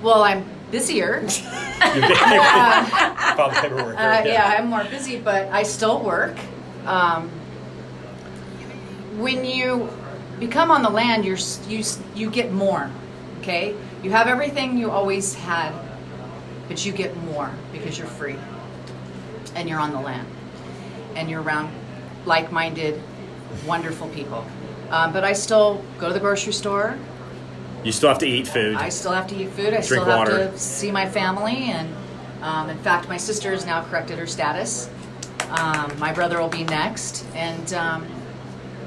Well, I'm busier. you've been filed the paperwork? Yeah, I'm more busy, but I still work. When you become on the land, you get more. Okay, you have everything you always had, but you get more because you're free, and you're on the land, and you're around like-minded, wonderful people. But I still go to the grocery store. You still have to eat food. I still have to eat food. I Drink still have water. to see my family, and in fact, my sister has now corrected her status. My brother will be next, and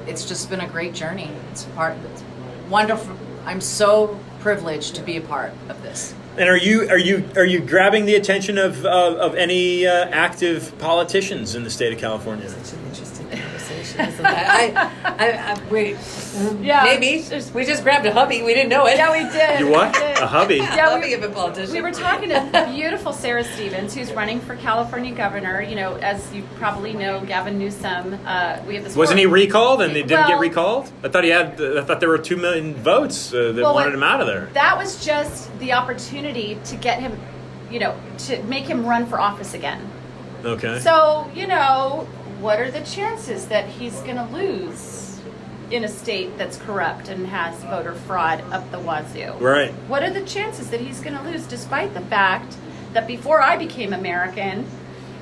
it's just been a great journey. It's wonderful. I'm so privileged to be a part of this. And are you grabbing the attention of any active politicians in the state of California? Such an interesting conversation, isn't that? Yeah. Maybe. We just grabbed a hubby. We didn't know it. Yeah, we did. You what? We did. A hubby? Yeah, Hubby of a politician. We were talking to beautiful Sarah Stevens, who's running for California governor. You know, as you probably know, Gavin Newsom. We have this. Wasn't he recalled and they didn't get Well- recalled? I thought there were 2 million votes that wanted him out of there. That was just the opportunity to get him, to make him run for office again. Okay. So, what are the chances that he's going to lose in a state that's corrupt and has voter fraud up the wazoo? Right. What are the chances that he's going to lose, despite the fact that before I became American,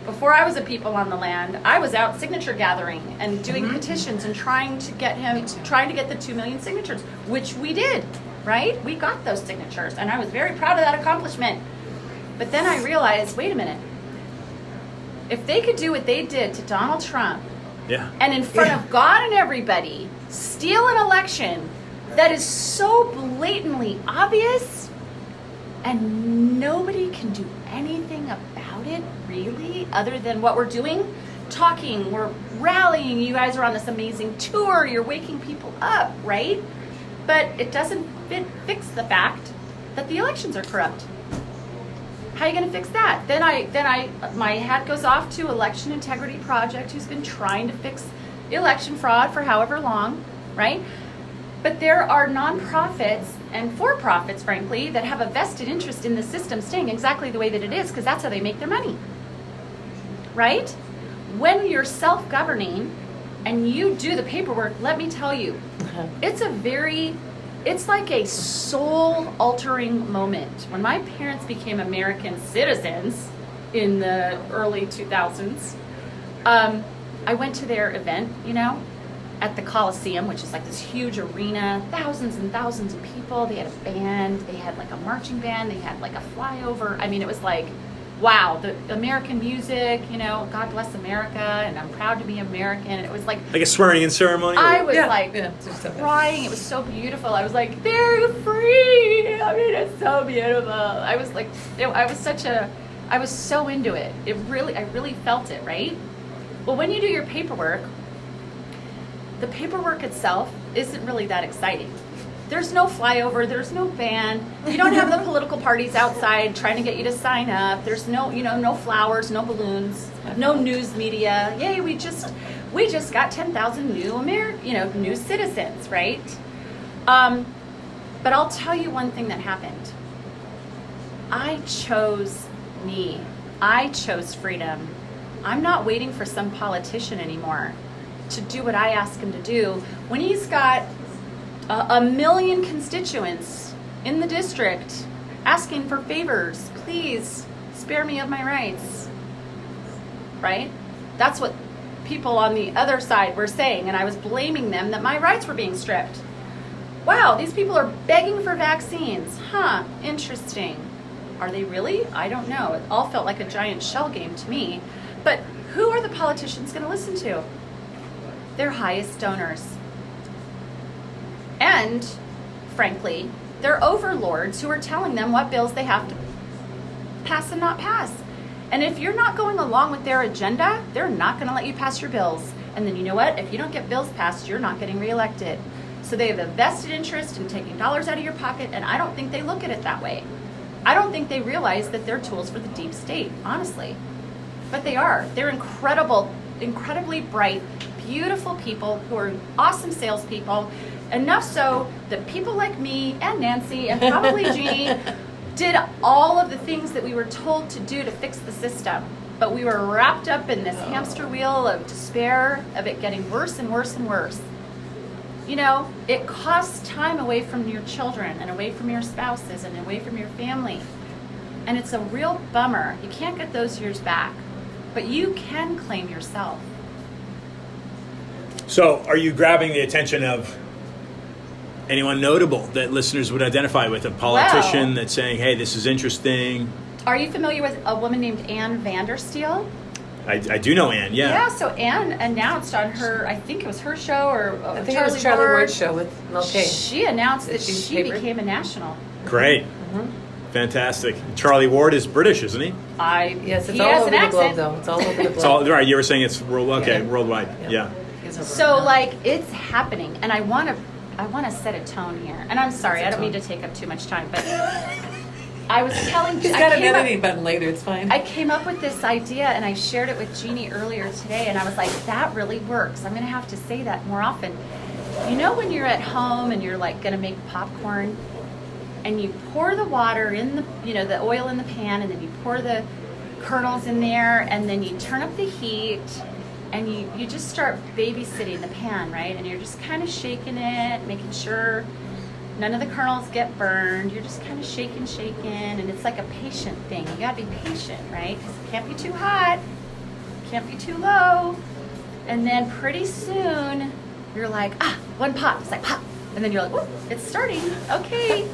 before I was a people on the land, I was out signature gathering and doing petitions and trying to get the 2 million signatures, which we did, right? We got those signatures, and I was very proud of that accomplishment. But then I realized, wait a minute, if they could do what they did to Donald Trump, Yeah. and in front of God and everybody, steal an election that is so blatantly obvious, and nobody can do anything about it, really, other than what we're doing, talking, we're rallying, you guys are on this amazing tour, you're waking people up, right? But it doesn't fix the fact that the elections are corrupt. How are you going to fix that? Then my hat goes off to Election Integrity Project, who's been trying to fix election fraud for however long, right? But there are nonprofits and for-profits, frankly, that have a vested interest in the system staying exactly the way that it is, because that's how they make their money, right? When you're self-governing, and you do the paperwork, let me tell you, it's like a soul altering moment. When my parents became American citizens in the early 2000s, I went to their event, at the Coliseum, which is like this huge arena, thousands and thousands of people. They had a band, they had like a marching band, they had like a flyover. I mean, it was like, wow, the American music, God bless America, and I'm proud to be American. And it was like Like a swearing-in ceremony? I was just something. crying. It was so beautiful. I was like, they're free. I mean, it's so beautiful. I was like, I was so into it. I really felt it, right? Well, when you do your paperwork, the paperwork itself isn't really that exciting. There's no flyover, there's no band. You don't have the political parties outside trying to get you to sign up. There's no, no flowers, no balloons, no news media. Yay, we just got 10,000 new new citizens, right? But I'll tell you one thing that happened. I chose me. I chose freedom. I'm not waiting for some politician anymore to do what I ask him to do when he's got a million constituents in the district asking for favors. Please spare me of my rights. Right? That's what people on the other side were saying, and I was blaming them that my rights were being stripped. Wow, these people are begging for vaccines. Huh, interesting. Are they really? I don't know. It all felt like a giant shell game to me. But who are the politicians going to listen to? Their highest donors. And, frankly, their overlords who are telling them what bills they have to pass and not pass. And if you're not going along with their agenda, they're not going to let you pass your bills. And then you know what? If you don't get bills passed, you're not getting reelected. So they have a vested interest in taking dollars out of your pocket, and I don't think they look at it that way. I don't think they realize that they're tools for the deep state, honestly. But they are. They're incredibly bright, beautiful people who are awesome salespeople. Enough so that people like me and Nancy and probably Jeannie did all of the things that we were told to do to fix the system. But we were wrapped up in this hamster wheel of despair, of it getting worse and worse and worse. It costs time away from your children and away from your spouses and away from your family. And it's a real bummer. You can't get those years back, but you can claim yourself. So, are you grabbing the attention of anyone notable that listeners would identify with? A politician that's saying, hey, this is interesting? Are you familiar with a woman named Ann Vandersteel? I do know Ann, yeah. Yeah, so Ann announced on her, I think it was her show or I think it was Charlie Ward's show with Mel K. She announced that She's she favorite. became a national. Great. Fantastic. Charlie Ward is British, isn't he? Yes, it's He all has over an the globe, accent. though. It's all over the globe. It's all right. You were saying it's Yeah. worldwide. Yeah. Yeah. So it's happening, and I want to set a tone here. And I'm sorry, I don't mean to take up too much time, but I was telling She's I got an came up- editing button later. It's fine. I came up with this idea and I shared it with Jeannie earlier today, and I was like, that really works. I'm going to have to say that more often. When you're at home and you're like going to make popcorn and you pour the water in the oil in the pan, and then you pour the kernels in there, and then you turn up the heat and you just start babysitting the pan, right? And you're just kind of shaking it, making sure none of the kernels get burned. You're just kind of shaking, and it's like a patient thing. You gotta be patient, right? Because it can't be too hot, can't be too low. And then pretty soon, you're like, one pop. It's like pop. And then you're like, whoop, it's starting. Okay.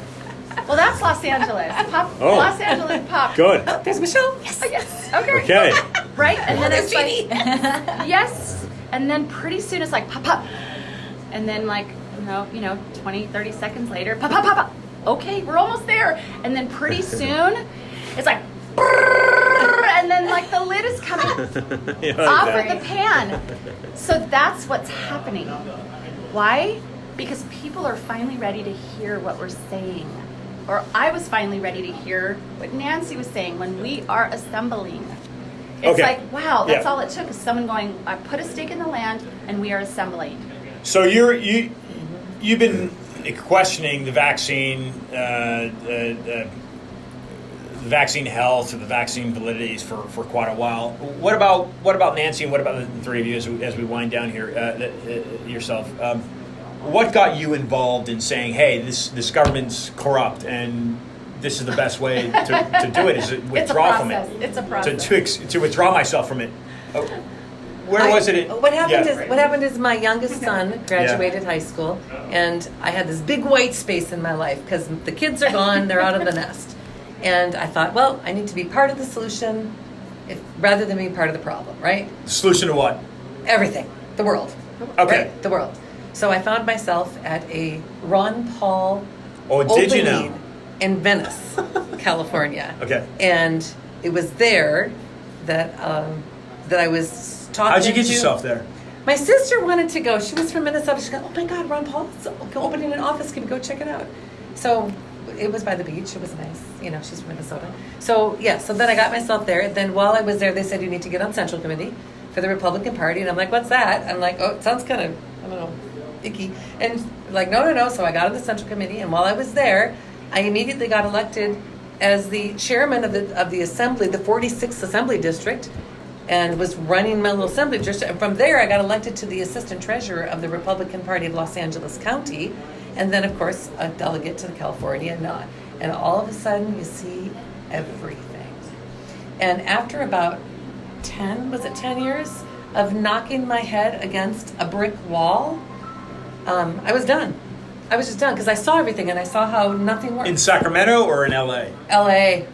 Well, that's Los Angeles. Pop. Oh. Los Angeles pop. Good. There's Michelle. Yes. Okay. Okay. Right? And then There's it's like, Jeannie. yes. And then pretty soon it's like pop, pop. And then 20, 30 seconds later, pop, pop, pop, pop. Okay, we're almost there. And then pretty soon it's like, brrr, and then the lid is coming Yeah, off like of the pan. So that's what's happening. Why? Because people are finally ready to hear what we're saying. Or I was finally ready to hear what Nancy was saying when we are assembling. It's Okay. like, wow, that's Yeah. all it took is someone going, I put a stake in the land and we are assembling. So you've been questioning the vaccine, vaccine health or the vaccine validities for quite a while. What about Nancy and what about the three of you as we wind down here, yourself? What got you involved in saying, hey, this government's corrupt and this is the best way to do it, is to withdraw from it? It's a process. To withdraw myself from it. Where was it? What happened is my youngest son graduated high school, and I had this big white space in my life because the kids are gone, they're out of the nest. And I thought, well, I need to be part of the solution rather than being part of the problem, right? Solution to what? Everything. The world. Okay. Right? The world. So I found myself at a Ron Paul Did you opening now? in Venice, California. Okay. And it was there that I was talking How'd you get to- yourself there? My sister wanted to go. She was from Minnesota. She goes, oh my God, Ron Paul's opening an office. Can we go check it out? So it was by the beach. It was nice. She's from Minnesota. So so then I got myself there. Then while I was there, they said you need to get on Central Committee for the Republican Party. And I'm like, what's that? I'm like, oh, it sounds kind of, I don't know, icky. And like, no. So I got on the Central Committee. And while I was there, I immediately got elected as the chairman of the assembly, the 46th Assembly District, and was running my little assembly district. And from there, I got elected to the assistant treasurer of the Republican Party of Los Angeles County, and then, of course, a delegate to California. And all of a sudden, you see everything. And after about 10 years of knocking my head against a brick wall, I was done. I was just done because I saw everything and I saw how nothing worked. In Sacramento or in LA? LA.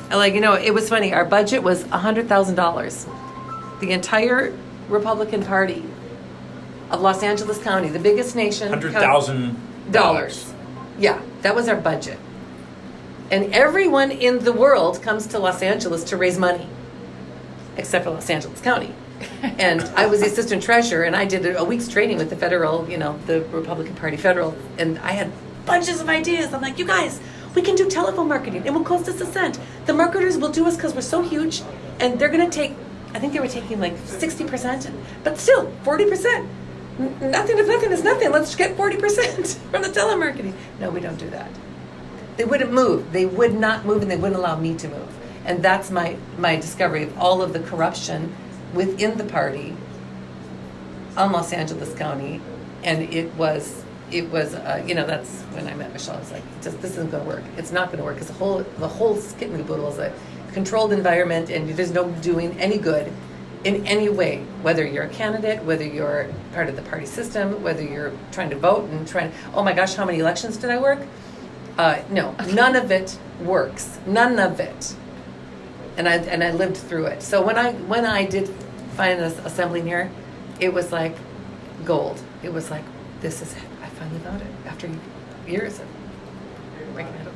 It was funny. Our budget was $100,000. The entire Republican Party of Los Angeles County, the biggest nation. $100,000. Yeah, that was our budget. And everyone in the world comes to Los Angeles to raise money, except for Los Angeles County. And I was the assistant treasurer, and I did a week's training with the federal, the Republican Party federal, and I had bunches of ideas. I'm like, you guys, we can do telephone marketing. It will cost us a cent. The marketers will do us because we're so huge, and they're going to take, I think they were taking like 60%, but still 40%. Nothing if nothing is nothing. Let's get 40% from the telemarketing. No, we don't do that. They wouldn't move. They would not move, and they wouldn't allow me to move. And that's my discovery of all of the corruption within the party on Los Angeles County. And it was that's when I met Michelle. I was like, this isn't going to work. It's not going to work because the whole skit and caboodle is a controlled environment, and there's no doing any good in any way, whether you're a candidate, whether you're part of the party system, whether you're trying to vote and oh my gosh, how many elections did I work? No, none of it works. None of it. And I lived through it. So when I did find this assembly here, it was like gold. It was like, this is it. I finally got it after years of breaking it up.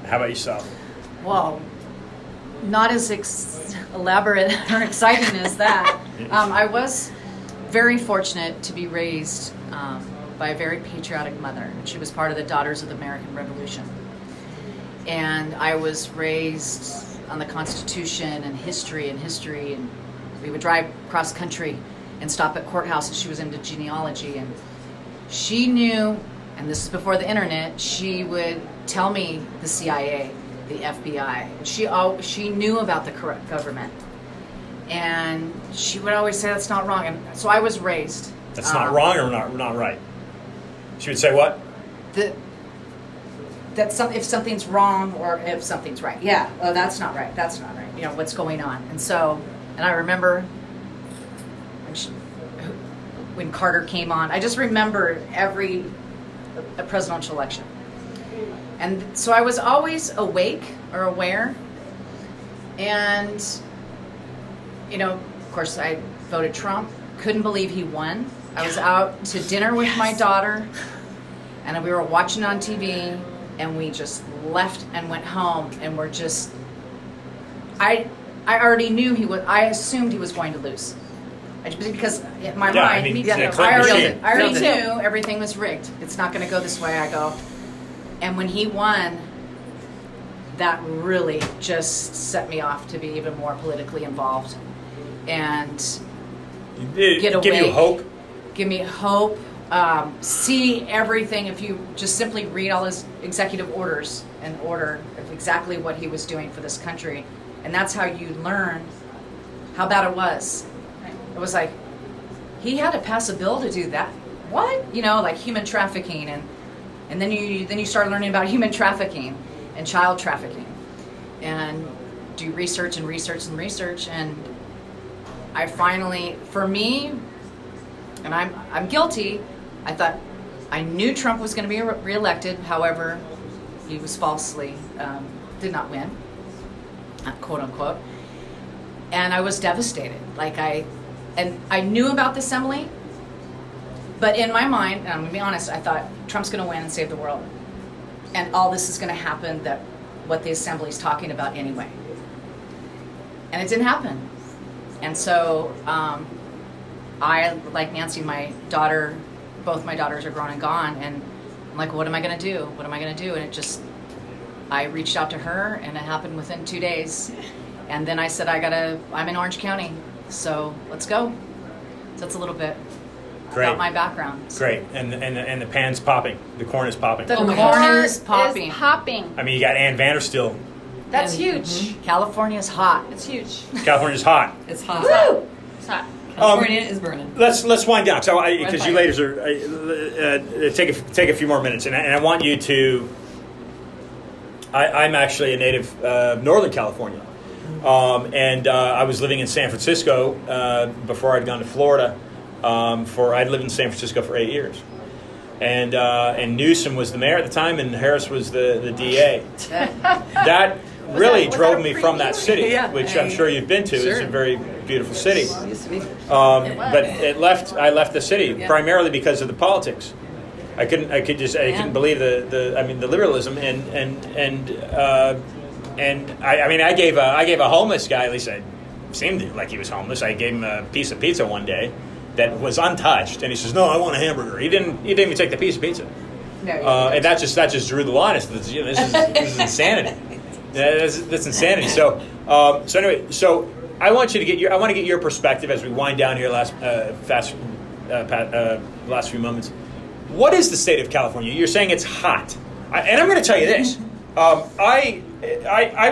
How about yourself? Well, not as elaborate or exciting as that. I was very fortunate to be raised by a very patriotic mother. She was part of the Daughters of the American Revolution. And I was raised on the Constitution and history, and we would drive cross country and stop at courthouses. She was into genealogy, and she knew, and this is before the internet, she would tell me the CIA, the FBI. She knew about the corrupt government. And she would always say, that's not wrong. And so I was raised. That's not wrong or not right? She would say what? If something's wrong or if something's right. Yeah, oh, that's not right. That's not right. What's going on. And I remember when Carter came on, I just remember every presidential election. And so I was always awake or aware. And, of course, I voted Trump. Couldn't believe he won. I was out to dinner with my daughter, and we were watching on TV, and we just left and went home, and we're just... I already knew I assumed he was going to lose. Because in my mind, I already knew everything was rigged. It's not going to go this way, I go. And when he won, that really just set me off to be even more politically involved. And Give you hope? Give me hope see everything if you just simply read all his executive orders and order of exactly what he was doing for this country. And that's how you learn how bad it was. It was like, he had to pass a bill to do that. What? You know, like human trafficking, and then you start learning about human trafficking and child trafficking, and do research and research and research, and I finally, for me, and I'm guilty, I thought, I knew Trump was going to be reelected. However, he was falsely, did not win, quote unquote. And I was devastated. I knew about the assembly, but in my mind, and I'm going to be honest, I thought Trump's going to win and save the world. And all this is going to happen, that what the assembly is talking about anyway. And it didn't happen. And so I, like Nancy, my daughter, both my daughters are grown and gone, and I'm like, what am I going to do? What am I going to do? And I reached out to her, and it happened within 2 days. And then I said, I'm in Orange County, so let's go. So that's a little bit Great. about my background. Great, and the pan's popping. The corn is popping. The Oh my corn gosh. is popping. Is popping. I mean, you got Ann Vandersteel. That's huge. California's hot. It's huge. California's hot. It's hot. Woo! It's hot. California is burning. Let's wind down because you fire. ladies are take a few more minutes, and I want you to. I'm actually a native of Northern California, and I was living in San Francisco before I'd gone to Florida. I'd lived in San Francisco for 8 years, and Newsom was the mayor at the time, and Harris was the DA. That really was that drove a me from that city, Yeah. which I'm sure you've been to. Sure. It's a very beautiful city. It used to be. But I left the city Yeah. primarily because of the politics. I couldn't believe the liberalism and I gave a homeless guy, at least it seemed like he was homeless. I gave him a piece of pizza one day that was untouched, and he says, "No, I want a hamburger." He didn't even take the piece of pizza, and that just drew the line. This is insanity. That's insanity. So anyway, I want to get your perspective as we wind down here last few moments. What is the state of California? You're saying it's hot, and I'm going to tell you this. I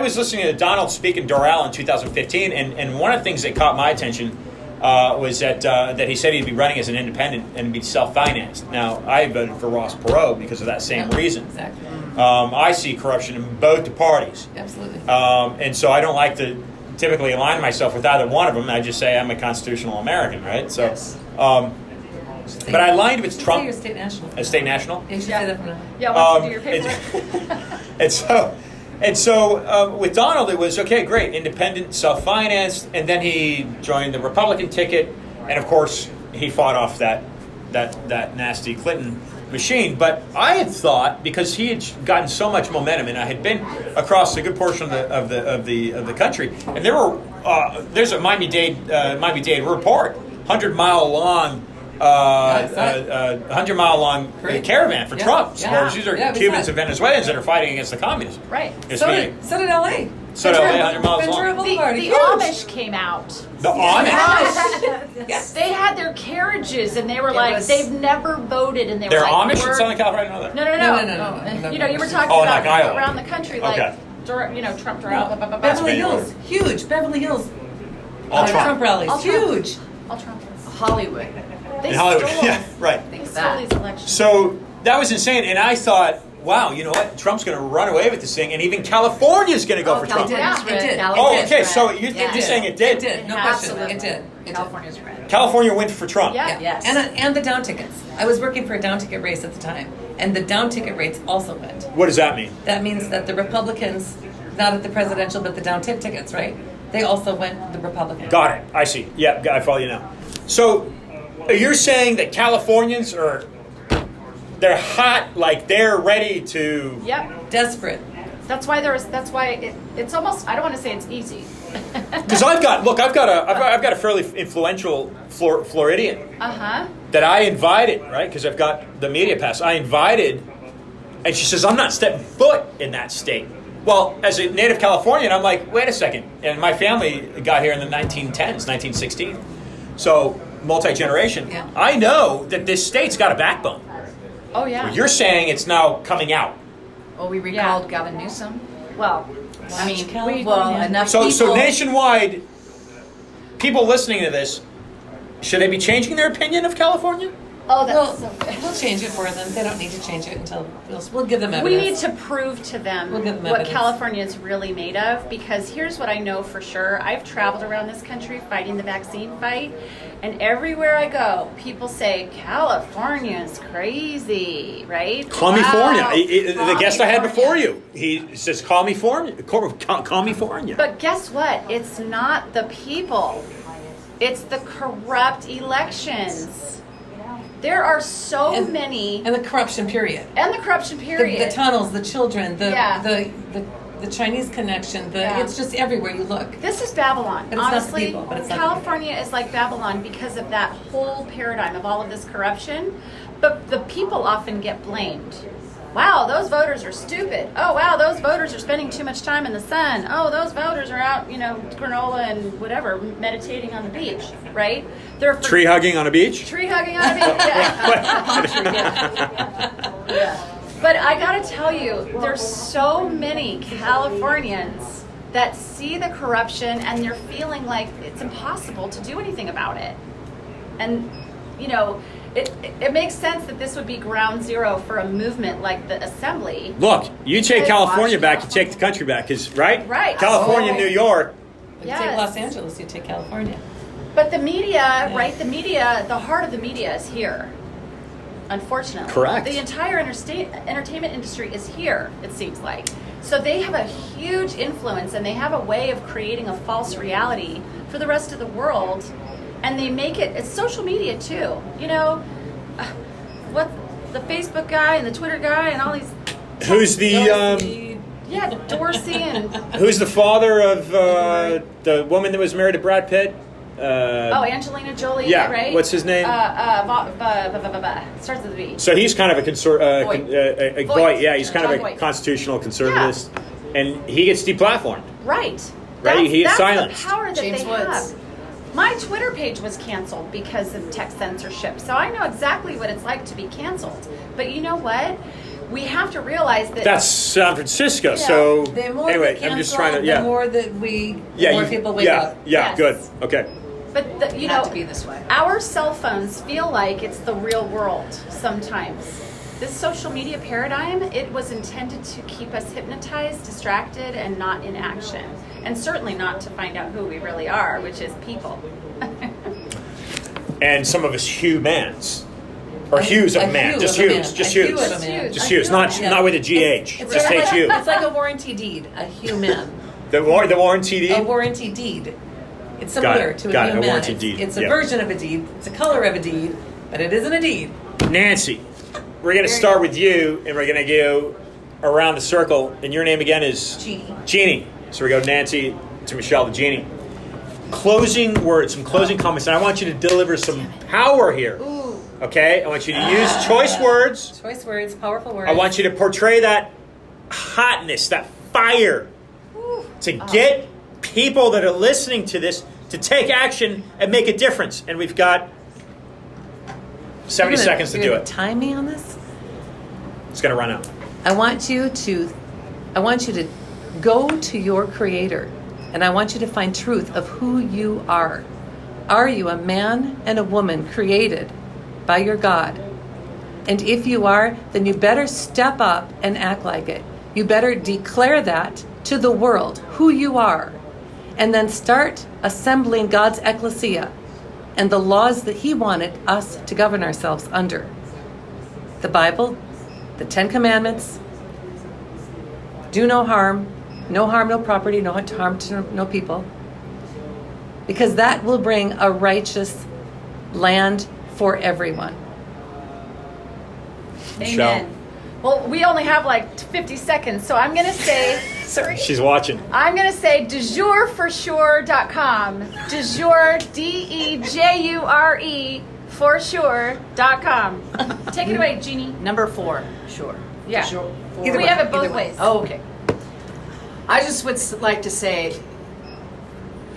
was listening to Donald speak in Doral in 2015, and one of the things that caught my attention was that he said he'd be running as an independent and be self-financed. Now, I voted for Ross Perot because of that same reason. Exactly. I see corruption in both the parties. Absolutely. And so I don't like to typically align myself with either one of them. I just say I'm a constitutional American, right? So, Yes. but I aligned with Say Trump. you're state national. As state national? You should say that from now. Yeah, once you do your paperwork. And so with Donald, it was okay, great, independent, self-financed, and then he joined the Republican ticket, and of course he fought off that nasty Clinton machine. But I had thought, because he had gotten so much momentum, and I had been across a good portion of the country, and there's a Miami-Dade report, 100-mile long. 100-mile long Great. caravan for Yeah. Trump Yeah. supporters. These are Yeah, we Cubans saw and it. Venezuelans that are fighting against the communists. Right. It's So meaning. did LA. So did LA, 100 miles Ventura long. Boulevard. The huge. Amish came out. The Amish? Yes. They had their carriages and they were like, was- they've never voted, and they They're were like, Amish in we're- Southern California? I know that. No. No. You know, you were talking Oh, about like Iowa. around the country, like, Okay. Trump around. Beverly Pennsylvania. Hills. Huge. Beverly Hills. All Trump. rallies. All Trump. Huge. All Trump. Hollywood. They In Hollywood. stole Yeah, right. They stole these elections. So that was insane. And I thought, wow, you know what? Trump's going to run away with this thing, and even California's going to go for Trump. California's Yeah. red. It did. Oh, California's okay. red. So you're Yeah. saying it did. It did. No question. Absolutely. It did. It did. California's red. California went for Trump. Yeah. Yes. And the down tickets. I was working for a down ticket race at the time, and the down ticket rates also went. What does that mean? That means that the Republicans, not at the presidential, but the down tip tickets, right? They also went the Republican. Got it. I see. Yeah, I follow you now. So you're saying that Californians they're hot, like they're ready to. Yep. Desperate. That's why it's almost, I don't want to say it's easy. Because I've got a fairly influential Floridian Uh-huh. that I invited, right? Because I've got the media pass. I invited, and she says, I'm not stepping foot in that state. Well, as a native Californian, I'm like, wait a second. And my family got here in the 1910s, 1916. So multi-generation. Yeah. I know that this state's got a backbone. Oh yeah. You're saying it's now coming out. Well, we recalled Gavin Newsom. Well, I mean, California. enough So people. nationwide, people listening to this, should they be changing their opinion of California? oh, Well, that's so good. we'll change it for them. They don't need to change it until we'll give them We evidence. need to prove to them We'll give them what evidence. California is really made of, because here's what I know for sure. I've traveled around this country fighting the vaccine fight, and everywhere I go, people say California is crazy, right? California. Wow, The guest I had before California. you, he says California. California. But guess what? It's not the people. It's the corrupt elections. There are so And- many, and the corruption period. and the corruption period. The tunnels, the children, Yeah. the Chinese connection. Yeah. It's just everywhere you look. This is Babylon. But it's not the Honestly, people, but it's not the California is like Babylon because of that whole paradigm of all of this corruption. But the people often get blamed. Wow, those voters are stupid. Oh, wow, those voters are spending too much time in the sun. Oh, those voters are out, granola and whatever, meditating on the beach, right? They're Tree hugging on a beach? Tree hugging on a beach. Yeah. But I gotta tell you, there's so many Californians that see the corruption and they're feeling like it's impossible to do anything about it. And, it makes sense that this would be ground zero for a movement like the Assembly. Look, you take Guys, California watch back, you take the country back, right? Right. California, Oh. New York. You Yes. take Los Angeles, you take California. But the media, right? The heart of the media is here. Unfortunately. Correct. The entire entertainment industry is here, it seems like. So they have a huge influence and they have a way of creating a false reality for the rest of the world. And they make it's social media too. What the Facebook guy and the Twitter guy and all these. Who's the Yeah, Dorsey and. who's the father of the woman that was married to Brad Pitt? Angelina Jolie, yeah, right? what's his name? Starts with a V. So he's kind of a Voight. Voight. Voight. Yeah, he's kind John of a Voight. constitutional conservativist, and he gets deplatformed. Right. Right, he is that's silenced. the power that James they Woods. have. My Twitter page was canceled because of tech censorship. So I know exactly what it's like to be canceled. But you know what? We have to realize that That's San Francisco. Yeah. So The more anyway, they I'm just cancel, trying to the more that the more people wake up. Yeah, Yes. good. Okay. but Had to be this way. our cell phones feel like it's the real world sometimes. This social media paradigm, it was intended to keep us hypnotized, distracted, and not in action. And certainly not to find out who we really are, which is people. And some of us humans. Or hues of A man. hue Just of a hues. man. Just A hue hues. of a man. Just A hues. hue of Not a man. not with a GH. It's Just like, HU. It's like a warranty deed, a human. The warranty deed? A warranty deed. It's similar to a Got it, a human. warranty It's- deed, It's a yeah. version of a deed. It's a color of a deed, but it isn't a deed. Nancy, we're going to start with you, and we're going to go around the circle. And your name again is? Jeannie. Jeannie. So we go Nancy to Michelle to Jeannie. Closing words, some closing comments. And I want you to deliver some power here. Ooh. Okay? I want you to use choice words. Choice words, powerful words. I want you to portray that hotness, that fire, to get people that are listening to this to take action and make a difference. And we've got 70 seconds to do You're it. gonna time me on this? It's going to run out. I want you to go to your creator and I want you to find truth of who you are. Are you a man and a woman created by your God? And if you are, then you better step up and act like it. You better declare that to the world, who you are, and then start assembling God's ecclesia and the laws that He wanted us to govern ourselves under. The Bible, the Ten Commandments, do no harm, no property, no harm to no people, because that will bring a righteous land for everyone. Amen. Well, we only have like 50 seconds, so I'm going to say, sorry. She's watching. I'm going to say dejourforsure.com. Dejour, DEJURE, for sure.com. Take it away, Jeannie. Number 4, sure. Yeah. Sure. Either We way, have it both either way. ways. Oh, okay. I just would like to say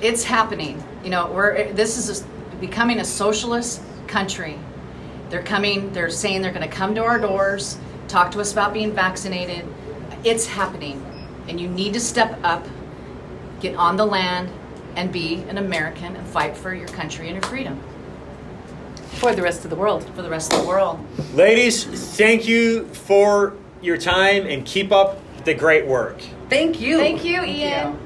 it's happening. This is becoming a socialist country. They're saying they're going to come to our doors, talk to us about being vaccinated. It's happening. And you need to step up, get on the land, and be an American and fight for your country and your freedom For the rest of the world. for the rest of the world. Ladies, thank you for your time and keep up the great work. Thank you. Thank you, Ian.